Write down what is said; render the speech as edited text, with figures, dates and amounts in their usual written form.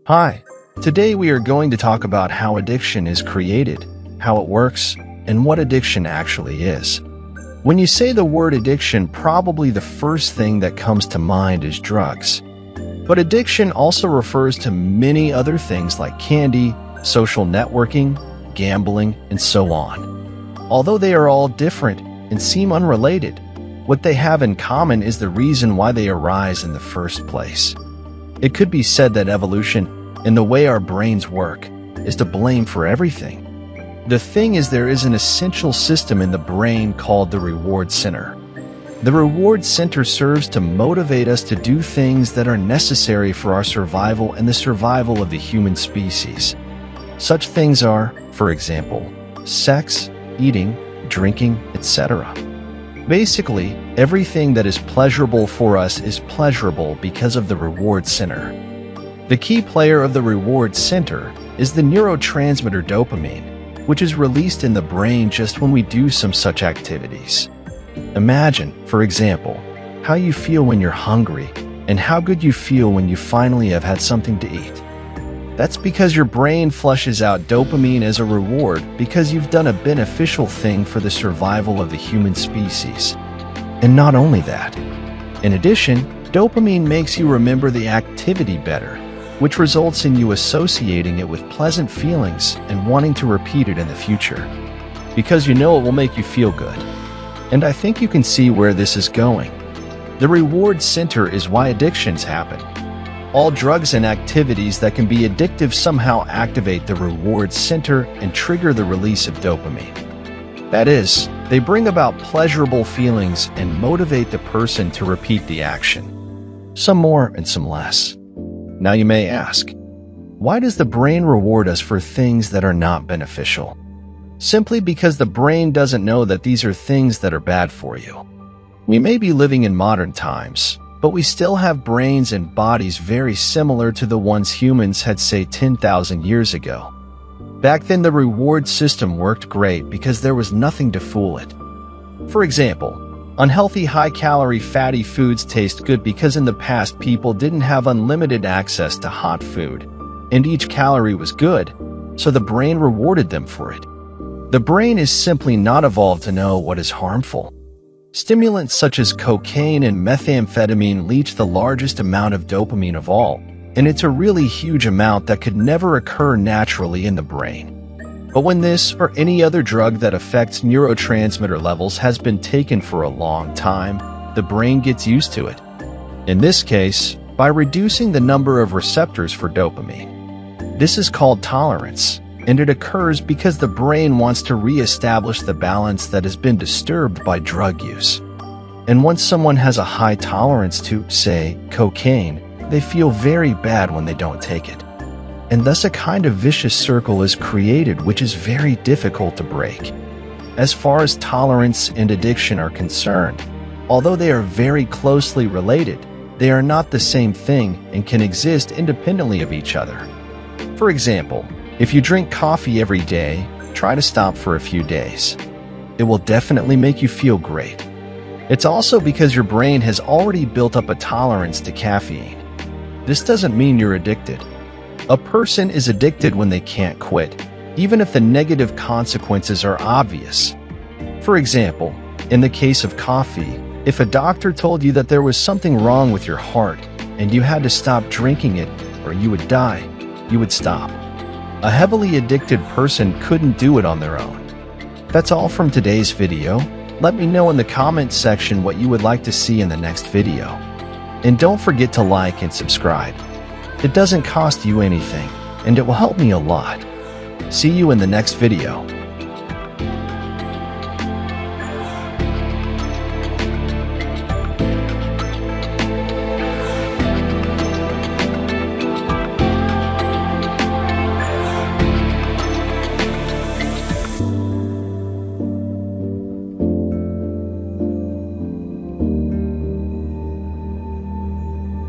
Hi, today we are going to talk about how addiction is created, how it works, and what addiction actually is. When you say the word addiction, probably the first thing that comes to mind is drugs. But addiction also refers to many other things like candy, social networking, gambling, and so on. Although they are all different and seem unrelated, what they have in common is the reason why they arise in the first place. It could be said that evolution, and the way our brains work, is to blame for everything. The thing is, there is an essential system in the brain called the reward center. The reward center serves to motivate us to do things that are necessary for our survival and the survival of the human species. Such things are, for example, sex, eating, drinking, etc. Basically, everything that is pleasurable for us is pleasurable because of the reward center. The key player of the reward center is the neurotransmitter dopamine, which is released in the brain just when we do some such activities. Imagine, for example, how you feel when you're hungry and how good you feel when you finally have had something to eat. That's because your brain flushes out dopamine as a reward because you've done a beneficial thing for the survival of the human species. And not only that. In addition, dopamine makes you remember the activity better, which results in you associating it with pleasant feelings and wanting to repeat it in the future, because you know it will make you feel good. And I think you can see where this is going. The reward center is why addictions happen. All drugs and activities that can be addictive somehow activate the reward center and trigger the release of dopamine. That is, they bring about pleasurable feelings and motivate the person to repeat the action. Some more and some less. Now you may ask, why does the brain reward us for things that are not beneficial? Simply because the brain doesn't know that these are things that are bad for you. We may be living in modern times, but we still have brains and bodies very similar to the ones humans had, say, 10,000 years ago. Back then, the reward system worked great because there was nothing to fool it. For example, unhealthy, high-calorie, fatty foods taste good because in the past people didn't have unlimited access to hot food, and each calorie was good, so the brain rewarded them for it. The brain is simply not evolved to know what is harmful. Stimulants such as cocaine and methamphetamine leach the largest amount of dopamine of all, and it's a really huge amount that could never occur naturally in the brain. But when this or any other drug that affects neurotransmitter levels has been taken for a long time, the brain gets used to it. In this case, by reducing the number of receptors for dopamine. This is called tolerance, and it occurs because the brain wants to re-establish the balance that has been disturbed by drug use. And once someone has a high tolerance to, say, cocaine, they feel very bad when they don't take it. And thus a kind of vicious circle is created which is very difficult to break. As far as tolerance and addiction are concerned, although they are very closely related, they are not the same thing and can exist independently of each other. For example, if you drink coffee every day, try to stop for a few days. It will definitely make you feel great. It's also because your brain has already built up a tolerance to caffeine. This doesn't mean you're addicted. A person is addicted when they can't quit, even if the negative consequences are obvious. For example, in the case of coffee, if a doctor told you that there was something wrong with your heart and you had to stop drinking it or you would die, you would stop. A heavily addicted person couldn't do it on their own. That's all from today's video. Let me know in the comments section what you would like to see in the next video. And don't forget to like and subscribe. It doesn't cost you anything, and it will help me a lot. See you in the next video.